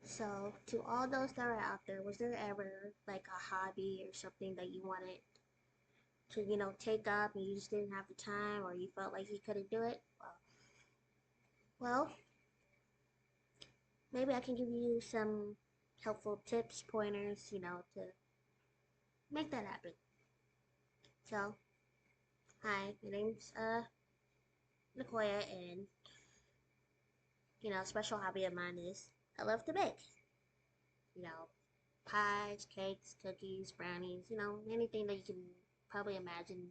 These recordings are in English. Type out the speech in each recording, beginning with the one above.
So, to all those that are out there, was there ever like a hobby or something that you wanted to, take up and you just didn't have the time or you felt like you couldn't do it? Well, maybe I can give you some helpful tips, pointers, to make that happen. So, hi, my name's Nicoya, and a special hobby of mine is I love to bake. You know, Pies, cakes, cookies, brownies, anything that you can probably imagine,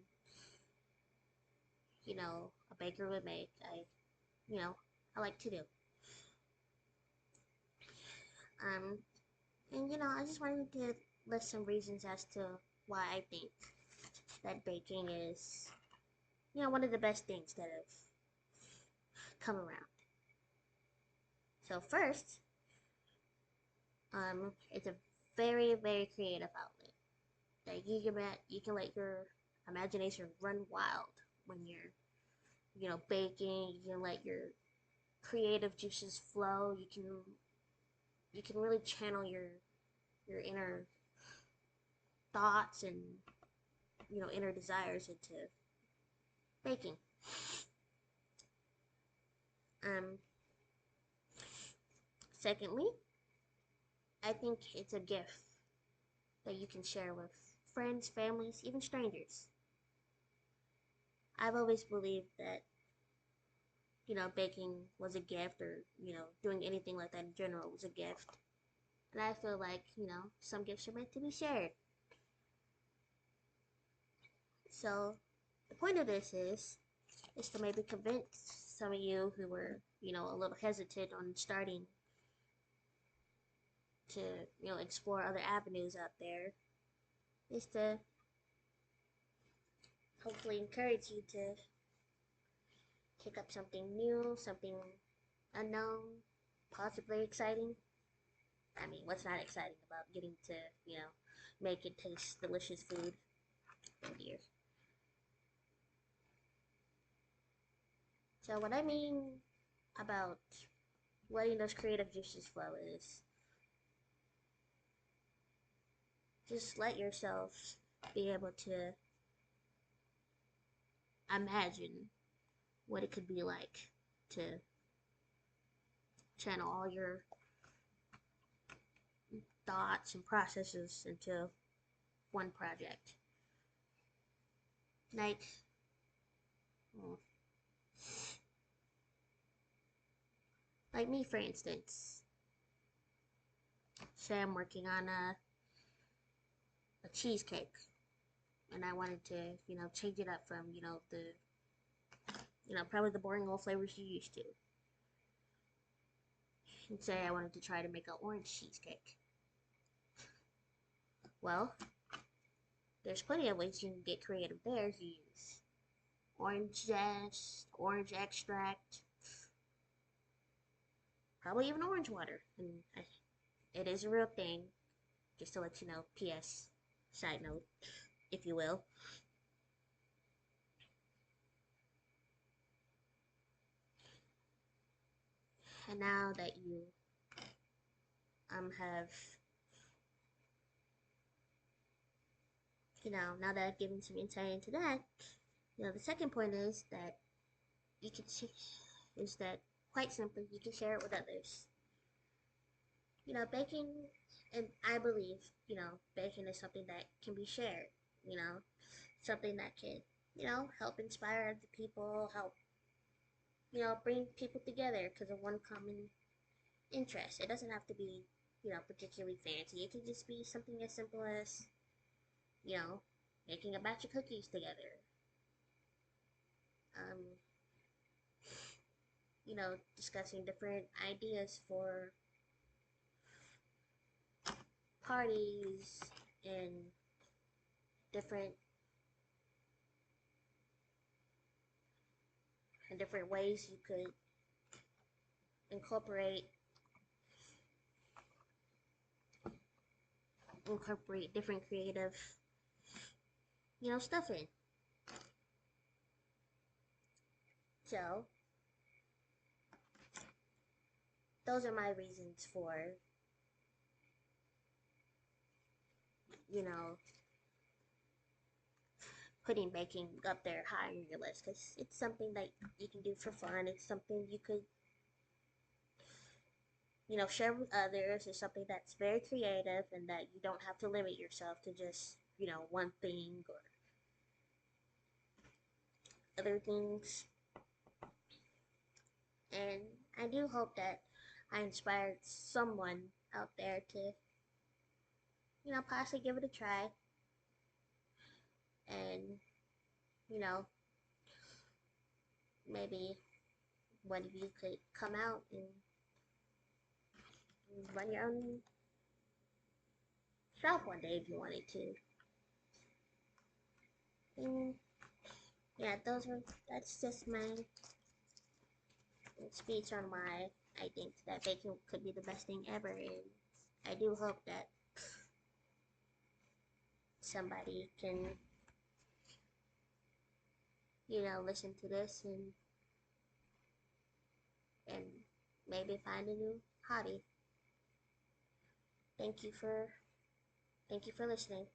a baker would make. You know, I like to do. Um, and I just wanted to list some reasons as to why I think that baking is, one of the best things that have come around. So first, it's a very, very creative outlet. Like you can let your imagination run wild when you're, baking. You can let your creative juices flow. You can really channel your inner thoughts and inner desires into baking. Um, Secondly, I think it's a gift that you can share with friends, families, even strangers. I've always believed that baking was a gift, or doing anything like that in general was a gift. And I feel like some gifts are meant to be shared. So the point of this is to maybe convince some of you who were a little hesitant on starting to explore other avenues out there, is to hopefully encourage you to pick up something new, something unknown, possibly exciting. I mean, what's not exciting about getting to make it taste delicious food? Oh dear. So what I mean about letting those creative juices flow is just let yourself be able to imagine what it could be like to channel all your thoughts and processes into one project. Like, well, like me, for instance. Say I'm working on a cheesecake, and I wanted to, change it up from, probably the boring old flavors you used to. And say I wanted to try to make an orange cheesecake. Well, there's plenty of ways you can get creative there. You use orange zest, orange extract, probably even orange water. And it is a real thing, just to let you know. P.S. Side note, if you will. And now that you have, now that I've given some insight into that, the second point is that you can is that quite simply you can share it with others. Baking, and I believe, baking is something that can be shared. Something that can, help inspire other people, help, bring people together because of one common interest. It doesn't have to be, particularly fancy. It can just be something as simple as, you know, making a batch of cookies together. Um, discussing different ideas for parties and different different ways you could incorporate different creative, stuff in. So those are my reasons for you know, putting baking up there high on your list because it's something that you can do for fun. It's something you could, share with others. It's something that's very creative and that you don't have to limit yourself to just, one thing or other things. And I do hope that I inspired someone out there to, possibly give it a try and, you know, maybe one of you could come out and run your own shop one day if you wanted to. And yeah, that's just my speech on why I think that baking could be the best thing ever. And I do hope that somebody can, listen to this and maybe find a new hobby. Thank you for thank you for listening.